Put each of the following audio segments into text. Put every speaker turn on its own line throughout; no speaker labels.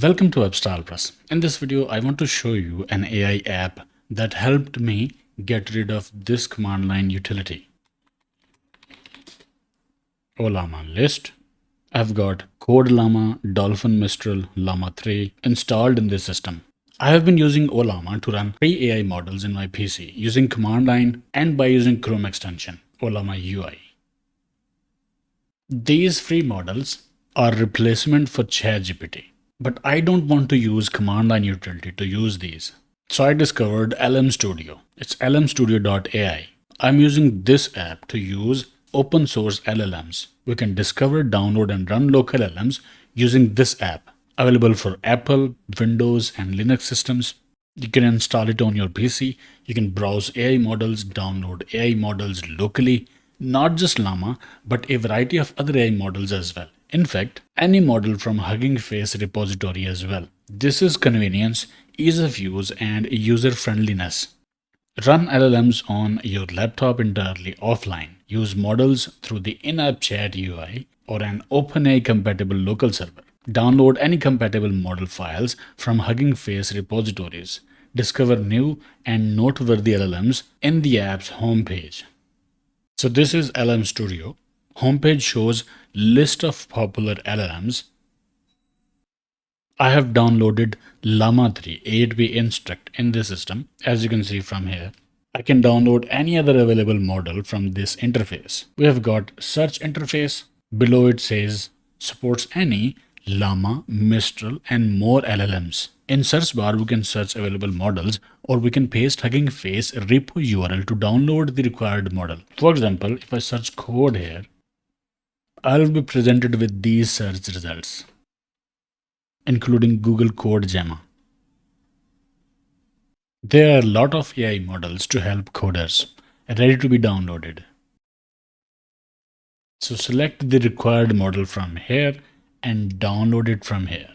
Welcome to Upstyle Plus. In this video, I want to show you an AI app that helped me get rid of this command line utility. Llama list. I've got Code Llama, Dolphin Mistral, Llama 3 installed in this system. I have been using Llama to run 3 AI models in my PC using command line and by using Chrome extension, Llama UI. These free models are replacement for ChatGPT. But I don't want to use command line utility to use these. So I discovered LM Studio. It's lmstudio.ai. I'm using this app to use open source LLMs. We can discover, download and run local LLMs using this app. Available for Apple, Windows and Linux systems. You can install it on your PC. You can browse AI models, download AI models locally. Not just Llama, but a variety of other AI models as well. In fact, any model from Hugging Face repository as well. This is convenience, ease of use, and user friendliness. Run LLMs on your laptop entirely offline. Use models through the in-app chat UI or an OpenAI compatible local server. Download any compatible model files from Hugging Face repositories. Discover new and noteworthy LLMs in the app's homepage. So this is LM Studio. Homepage shows list of popular LLMs. I have downloaded Llama 3 8-way instruct in this system. As you can see from here, I can download any other available model from this interface. We have got search interface. Below it says supports any Llama, Mistral and more LLMs. In search bar, we can search available models or we can paste Hugging Face repo URL to download the required model. For example, if I search code here, I will be presented with these search results, including Google Code Gemma. There are a lot of AI models to help coders, ready to be downloaded. So select the required model from here and download it from here.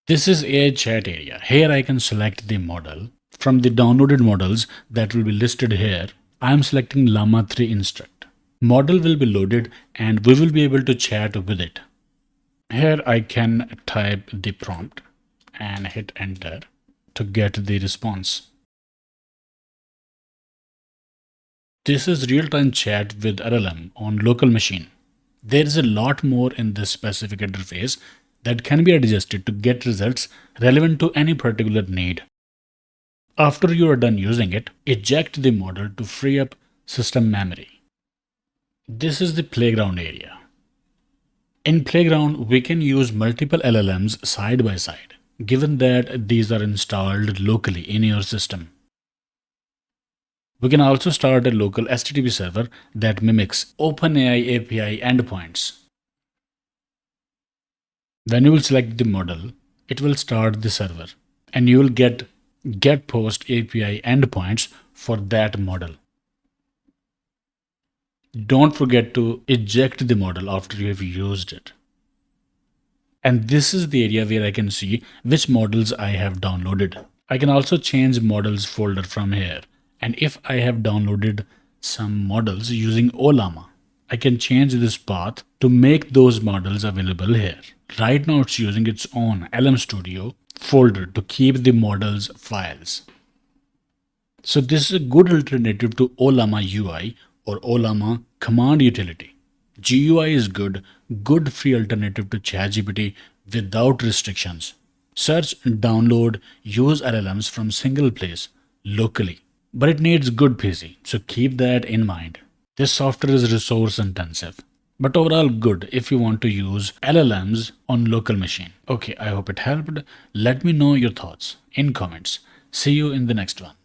This is AI chat area. Here I can select the model. From the downloaded models that will be listed here, I am selecting Llama 3 instruct. Model will be loaded and we will be able to chat with it. Here I can type the prompt and hit enter to get the response. This is real-time chat with LLM on local machine. There is a lot more in this specific interface that can be adjusted to get results relevant to any particular need. After you are done using it, eject the model to free up system memory. This is the playground area. In playground, we can use multiple LLMs side by side, given that these are installed locally in your system. We can also start a local HTTP server that mimics OpenAI API endpoints. When you will select the model, it will start the server and you will get post API endpoints for that model. Don't forget to eject the model after you have used it. And this is the area where I can see which models I have downloaded. I can also change models folder from here. And if I have downloaded some models using Llama, I can change this path to make those models available here. Right now it's using its own LM Studio folder to keep the models files. So this is a good alternative to Llama UI or Llama command utility. GUI is good free alternative to ChatGPT without restrictions. Search, download, use LLMs from single place locally. But it needs good PC, so keep that in mind. This software is resource intensive, but overall good if you want to use LLMs on local machine. Okay, I hope it helped. Let me know your thoughts in comments. See you in the next one.